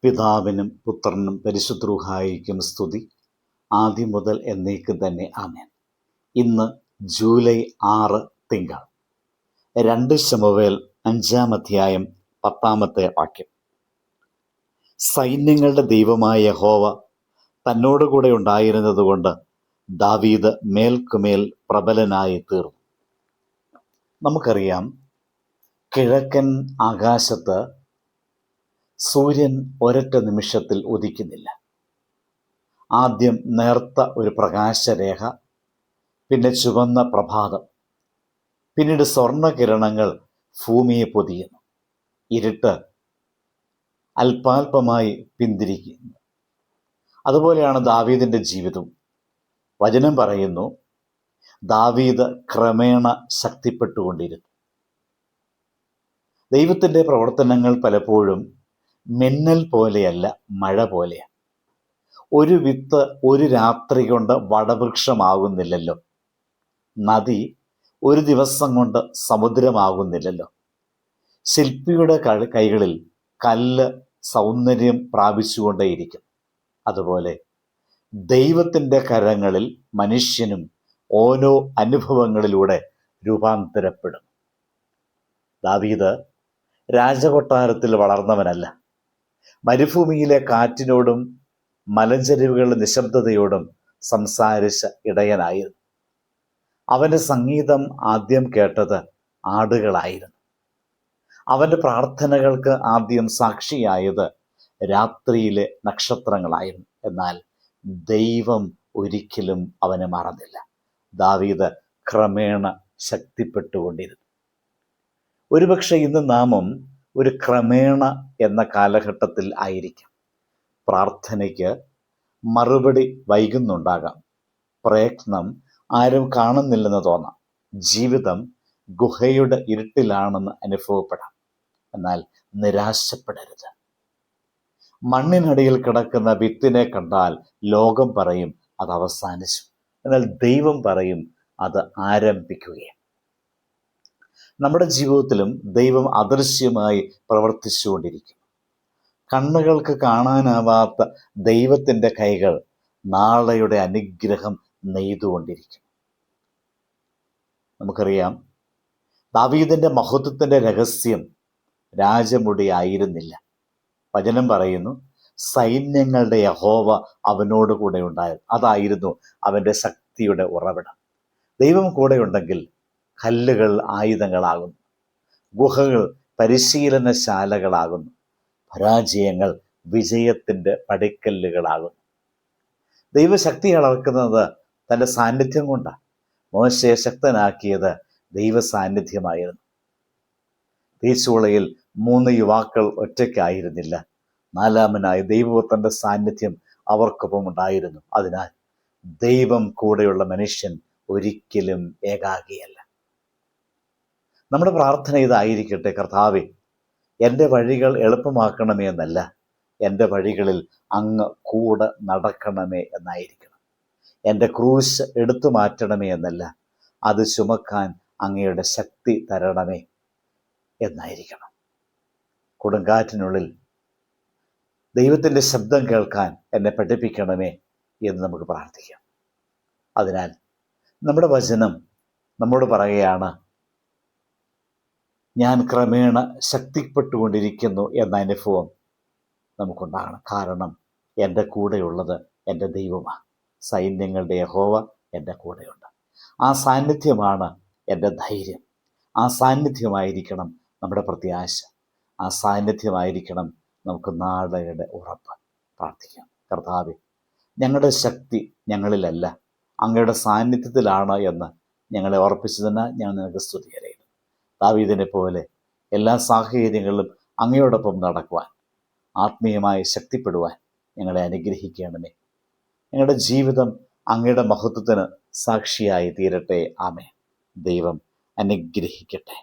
പിതാവിനും പുത്രനും പരിശുദ്ധ റൂഹായിക്കും സ്തുതി, ആദ്യം മുതൽ എന്നേക്കും തന്നെ. ആമേൻ. ഇന്ന് ജൂലൈ 6 തിങ്കൾ. 2 ശമൂവേൽ 5-ാം അധ്യായം 10-ാമത്തെ വാക്യം. സൈന്യങ്ങളുടെ ദൈവമായ യഹോവ തന്നോടുകൂടെ ഉണ്ടായിരുന്നതുകൊണ്ട് ദാവീദ് മേൽക്കുമേൽ പ്രബലനായി തീർന്നു. നമുക്കറിയാം, കിഴക്കൻ ആകാശത്ത് സൂര്യൻ ഒരൊറ്റ നിമിഷത്തിൽ ഉദിക്കുന്നില്ല. ആദ്യം നേർത്ത ഒരു പ്രകാശരേഖ, പിന്നെ ചുവന്ന പ്രഭാതം, പിന്നീട് സ്വർണ്ണകിരണങ്ങൾ ഭൂമിയെ പൊതിയുന്നു. ഇരുട്ട് അല്പാൽപമായി പിന്തിരിക്കുന്നു. അതുപോലെയാണ് ദാവീദിൻ്റെ ജീവിതവും. വചനം പറയുന്നു, ദാവീദ് ക്രമേണ ശക്തിപ്പെട്ടുകൊണ്ടിരുന്നു. ദൈവത്തിൻ്റെ പ്രവർത്തനങ്ങൾ പലപ്പോഴും മിന്നൽ പോലെയല്ല, മഴ പോലെയാണ്. ഒരു വിത്ത് ഒരു രാത്രി കൊണ്ട് വടവൃക്ഷമാകുന്നില്ലല്ലോ. നദി ഒരു ദിവസം കൊണ്ട് സമുദ്രമാകുന്നില്ലല്ലോ. ശില്പിയുടെ കൈകളിൽ കല്ല് സൗന്ദര്യം പ്രാപിച്ചുകൊണ്ടേയിരിക്കും. അതുപോലെ ദൈവത്തിൻ്റെ കരങ്ങളിൽ മനുഷ്യനും ഓരോ അനുഭവങ്ങളിലൂടെ രൂപാന്തരപ്പെടും. ദാവീദ് രാജകൊട്ടാരത്തിൽ വളർന്നവനല്ല. മരുഭൂമിയിലെ കാറ്റിനോടും മലഞ്ചെരിവുകളുടെ നിശബ്ദതയോടും സംസാരിച്ച ഇടയനായിരുന്നു. അവൻ്റെ സംഗീതം ആദ്യം കേട്ടത് ആടുകളായിരുന്നു. അവൻ്റെ പ്രാർത്ഥനകൾക്ക് ആദ്യം സാക്ഷിയായത് രാത്രിയിലെ നക്ഷത്രങ്ങളായിരുന്നു. എന്നാൽ ദൈവം ഒരിക്കലും അവനെ മറന്നില്ല. ദാവീദ് ക്രമേണ ശക്തിപ്പെട്ടുകൊണ്ടിരുന്നു. ഒരുപക്ഷെ ഇന്ന് നാമും ഒരു ക്രമേണ എന്ന കാലഘട്ടത്തിൽ ആയിരിക്കാം. പ്രാർത്ഥനയ്ക്ക് മറുപടി വൈകുന്നുണ്ടാകാം. പ്രയത്നം ആരും കാണുന്നില്ലെന്ന് തോന്നാം. ജീവിതം ഗുഹയുടെ ഇരുട്ടിലാണെന്ന് അനുഭവപ്പെടാം. എന്നാൽ നിരാശപ്പെടരുത്. മണ്ണിനടിയിൽ കിടക്കുന്ന വിത്തിനെ കണ്ടാൽ ലോകം പറയും അത് അവസാനിച്ചു. എന്നാൽ ദൈവം പറയും അത് ആരംഭിക്കുകയാണ്. നമ്മുടെ ജീവിതത്തിലും ദൈവം അദൃശ്യമായി പ്രവർത്തിച്ചുകൊണ്ടിരിക്കും. കണ്ണുകൾക്ക് കാണാനാവാത്ത ദൈവത്തിൻ്റെ കൈകൾ നാളെയുടെ അനുഗ്രഹം നെയ്തുകൊണ്ടിരിക്കും. നമുക്കറിയാം, ദാവീദിൻ്റെ മഹത്വത്തിൻ്റെ രഹസ്യം രാജമുടി ആയിരുന്നില്ല. വചനം പറയുന്നു, സൈന്യങ്ങളുടെ യഹോവ അവനോട് കൂടെ ഉണ്ടായിരുന്നു. അതായിരുന്നു അവൻ്റെ ശക്തിയുടെ ഉറവിടം. ദൈവം കൂടെ ഉണ്ടെങ്കിൽ കല്ലുകൾ ആയുധങ്ങളാകുന്നു, ഗുഹകൾ പരിശീലനശാലകളാകുന്നു, പരാജയങ്ങൾ വിജയത്തിൻ്റെ പടിക്കല്ലുകളാകുന്നു. ദൈവശക്തി അളക്കുന്നത് തൻ്റെ സാന്നിധ്യം കൊണ്ടാണ്. മോശയെ ശക്തനാക്കിയത് ദൈവ സാന്നിധ്യമായിരുന്നു. തീച്ചൂളയിൽ 3 യുവാക്കൾ ഒറ്റയ്ക്കായിരുന്നില്ല. 4-മനായി ദൈവത്തിൻ്റെ സാന്നിധ്യം അവർക്കൊപ്പം ഉണ്ടായിരുന്നു. അതിനാൽ ദൈവം കൂടെയുള്ള മനുഷ്യൻ ഒരിക്കലും ഏകാകിയല്ല. നമ്മുടെ പ്രാർത്ഥന ഇതായിരിക്കട്ടെ: കർത്താവേ, എൻ്റെ വഴികൾ എളുപ്പമാക്കണമേ എന്നല്ല, എൻ്റെ വഴികളിൽ അങ്ങ് കൂടെ നടക്കണമേ എന്നായിരിക്കണം. എൻ്റെ ക്രൂശ് എടുത്തു മാറ്റണമേ എന്നല്ല, അത് ചുമക്കാൻ അങ്ങയുടെ ശക്തി തരണമേ എന്നായിരിക്കണം. കൊടുങ്കാറ്റിനുള്ളിൽ ദൈവത്തിൻ്റെ ശബ്ദം കേൾക്കാൻ എന്നെ പഠിപ്പിക്കണമേ എന്ന് നമുക്ക് പ്രാർത്ഥിക്കാം. അതിനാൽ നമ്മുടെ വചനം നമ്മോട് പറയുകയാണ്, ഞാൻ ക്രമേണ ശക്തിപ്പെട്ടുകൊണ്ടിരിക്കുന്നു എന്ന അനുഭവം നമുക്കുണ്ടാകണം. കാരണം എൻ്റെ കൂടെയുള്ളത് എൻ്റെ ദൈവമാണ്. സൈന്യങ്ങളുടെ യഹോവ എൻ്റെ കൂടെയുണ്ട്. ആ സാന്നിധ്യമാണ് എൻ്റെ ധൈര്യം. ആ സാന്നിധ്യമായിരിക്കണം നമ്മുടെ പ്രത്യാശ. ആ സാന്നിധ്യമായിരിക്കണം നമുക്ക് നാളെയുടെ ഉറപ്പ്. പ്രാർത്ഥിക്കാം. കർത്താവേ, ഞങ്ങളുടെ ശക്തി ഞങ്ങളിലല്ല, അങ്ങയുടെ സാന്നിധ്യത്തിലാണ് എന്ന് ഞങ്ങളെ ഓർപ്പിച്ചതിന് ഞാൻ നിനക്ക് സ്തുതി അറിയിക്കുന്നു. ദാവീദിനെ പോലെ എല്ലാ സാഹചര്യങ്ങളിലും അങ്ങയോടൊപ്പം നടക്കുവാൻ, ആത്മീയമായി ശക്തിപ്പെടുവാൻ ഞങ്ങളെ അനുഗ്രഹിക്കണമേ. ഞങ്ങളുടെ ജീവിതം അങ്ങയുടെ മഹത്വത്തിന് സാക്ഷിയായി തീരട്ടെ. ആമേൻ. ദൈവം അനുഗ്രഹിക്കട്ടെ.